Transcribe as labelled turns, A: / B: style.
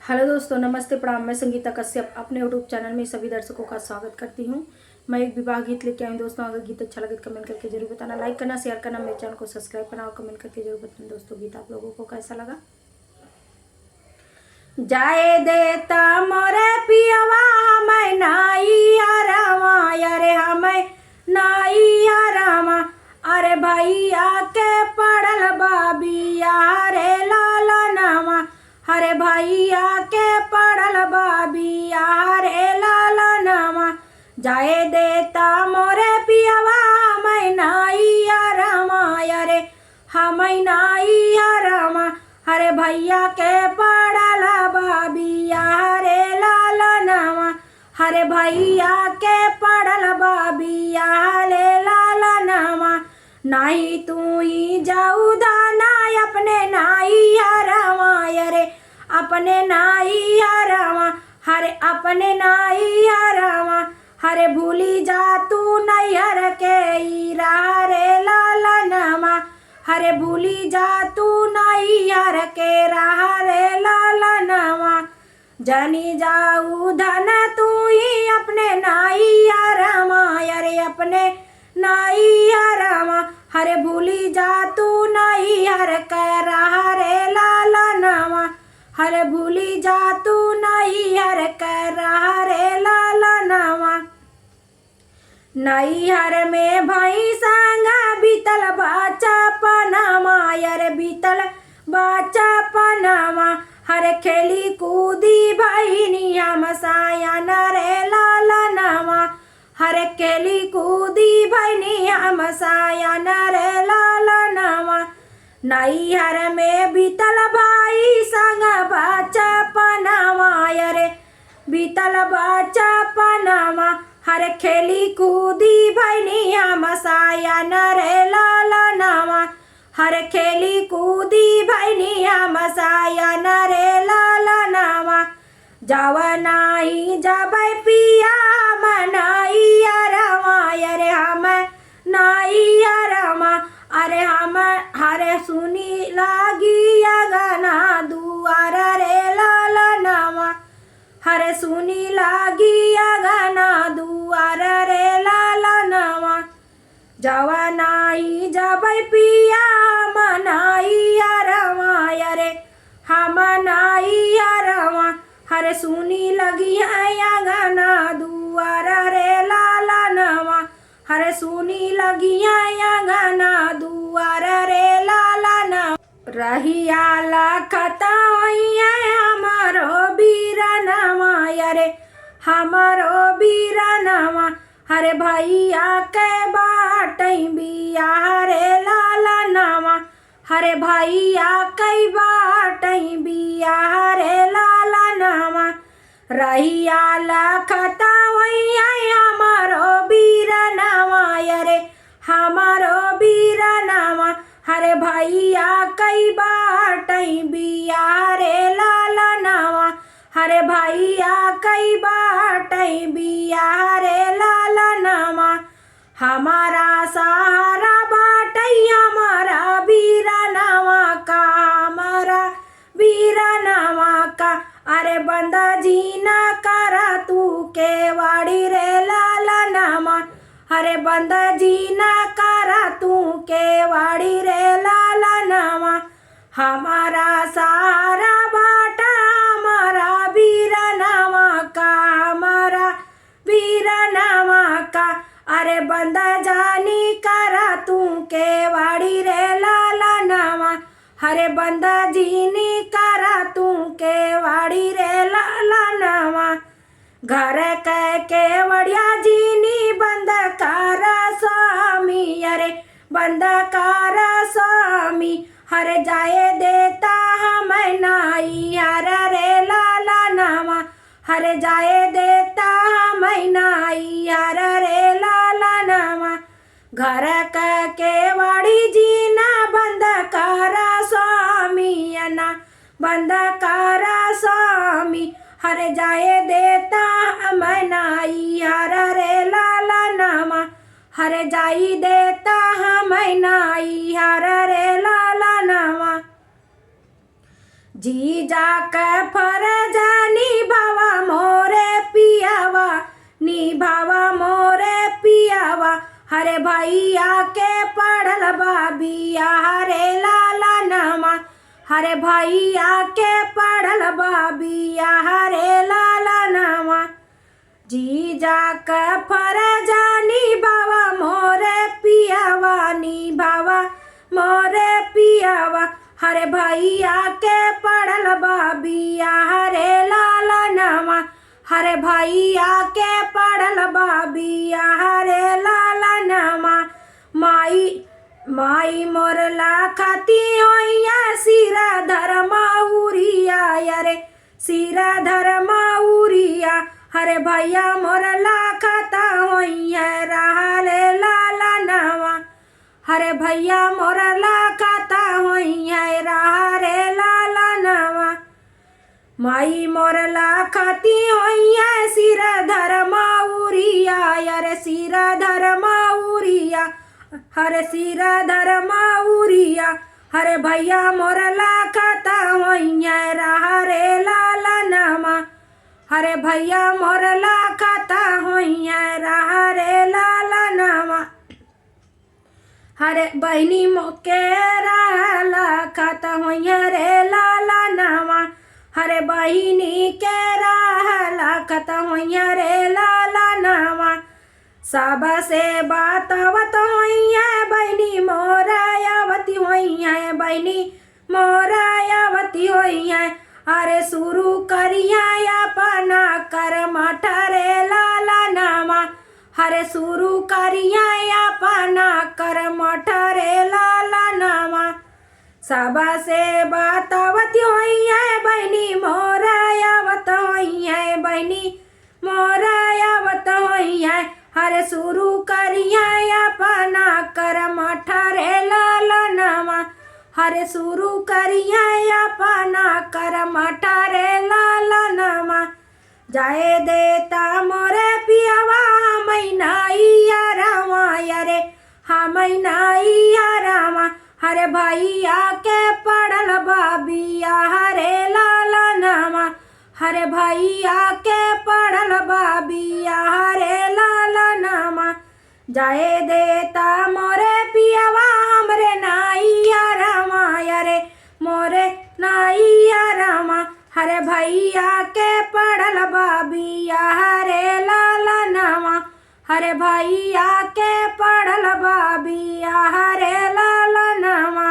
A: Hello दोस्तों, नमस्ते प्रणाम। मैं संगीता कश्यप अपने यूट्यूब चैनल में सभी दर्शकों का स्वागत करती हूं। मैं एक विवाह गीत लेके आई हूं दोस्तों। अगर गीत अच्छा लगे तो कमेंट करके जरूर बताना, लाइक करना, शेयर करना, मेरे चैनल को सब्सक्राइब करना और कमेंट करके जरूर बताना दोस्तों गीत आप लोगों को कैसा लगा। जाए देता मोरे पियवा हमें नाइया रामा, अरे हमें नाइया रामा, अरे भैया के पड़ल बाबिया रे लाला नामा, हरे भैया के पड़ल बाबिया रे लाला नामा। जाए देता मोरे पियवा हमें नाइया रामा, अरे हमें नाइया रामा, हरे भैया के पड़ल बाबिया रे लाला नामा, हरे भैया के पड़ल बाबिया रे लाला नामा। नाही तू ही जाऊ दाना अपने नाइया रामा, अरे अपने नाइया रामा, हरे अपने नाइया रामा, हरे भूली जा तू नैहर के ईरा रे लाला नामा, हरे भूली जा तू नैहर के रहा रे लाला नामा। जानी जाऊ धन तू ही अपने नाइया रामा, अरे अपने नाइया रामा, हरे भूली जा तू नैहर के रहा रे लाला नामा, हरे भूली जा तू नैहर के रहा रे लाला नामा। नैहर में भाई संगा बीतल बाचा पनामा, अरे बीतल बाचा पनामा, हरे खेली कूदी भाई निया मसाया नरे लाला नामा, हरे खेली कूदी भाई निया मसाया नरे लाला नामा। नैहर में बीतल भाई संग बाचा पनामा, अरे बीतल बाचा पनामा, हरे खेली कूदी भैनिया मसाया नरे लाला नामा, हरे खेली कूदी भैनिया मसाया नरे लाला नामा। जवनाई जब पिया मनाइया रामा, अरे हम नाइया रामा, अरे हम हरे सुनी लागी गाना दुआर रे लाला नामा, हरे सुनी लागी गाना दुआर रे लाला नामा। जवनाई जब पिया मनाइया रामा, अरे हम नाइया रामा, हरे सुनी लगी है गाना दुआर रे लाला नामा, हरे सुनी लगी है गाना दुआर रे लाला नामा। रहिया लखता हमारो बीरा नामा, अरे हमारो बीरा नामा, हरे भैया के बाटई बिया रे लाला नामा, हरे भैया के बाटई बिया रे लाला नामा। रहिया लखता हमारो बीरा नामा, अरे हमारो बीरा नामा, हरे भैया कई बाटई बिया रे लाला नामा, हरे भैया कई बाटई बिया रे लाला नामा। हमारा सहारा बाटई हमारा बीरा नामा का, हमारा बीरा नामा का, अरे बंदा जीना करा तू के वाड़ी रे लाला नामा, हरे बंदा जीना करा तू के वाड़ी रे लाला नामा। हमारा सहारा बाटा हमारा बीरा नामा का, हमारा बीरा नामा का, अरे बंदा जानी करा तू के वाड़ी रे लाला नामा, हरे बंदा जीनी करा तू के वाड़ी रे लाला नामा। घर के वड़िया जीनी बंद कारा स्वामी, अरे बंद कारा स्वामी, हरे जाए देता हमें नाइया रे लाला नामा, हरे जाए देता हमें नाइया रे लाला नामा। घर के वड़ी जीना बंद कारा स्वामी, अना बंद कारा स्वामी, हरे जाए देता हमें नाइया रे लाला नामा, हरे जाई देता हमें नाइया रे लाला नामा। जी जा के फरज भावा मोरे पियावा हरे भैया के पढ़ल बा बिया हरे लाला नमा हरे भैया के पढ़ल बा बिया हरे लाला नमा जीजा का फरजानी बाबा मोरे पियावा नी बाबा मोरे पियावा हरे भैया के पढ़ल बा बिया हरे लाला नमा हरे भैया के पढ़ल बा बिया हरे लाला नमा माई मोरला खाती होइया सिरा धर्मा उरिया रे सिरा धर्मा उरिया हरे भैया मोरला खाता होइया रहले लाला नमा हरे भैया मोरला खाता होइया रहले लाला नमा माई मोरला खाती होइया सिरा धर्मा उरिया रे सिरा धर्मा उरिया हरे सिरा धर्मा उरिया हरे भैया मोरला खाता होइया रहले लाला नमा हरे भैया मोरला खाता होइया रहले लाला नमा हरे बहनी मोके रहला खाता होइया रे लाला नमा हरे बहिनी के रहला खाता होइया रे लाला नमा सब से बातवत होइया बहनी मोरायावती होइया बहनी मोरायावती होइया अरे शुरू करिया अपना कर्म ठरे लाला नमा हरे शुरू करिया अपना कर्म ठरे लाला नमा सब से बातवती होइया बहनी मोरायावत होइया बहनी मोरायावत होइया हरे शुरू करिया अपना कर्म ठरे लाला नमा हरे शुरू करिया अपना कर्म ठरे लाला नमा जाए देता मोरे पियावा मैनाइया रामा रे मैनाइया रामा हरे भैया के पढ़ल बा बिया हरे लाला नमा हरे भैया के पढ़ल बा बिया हरे लाला नमा जाए देता मोरे पियावा हमरे नाइया रामा रे मोरे नाइया रामा हरे भैया के पढ़ल बा बिया हरे लाला नमा हरे भैया के पढ़ल बा बिया हरे लाला नमा।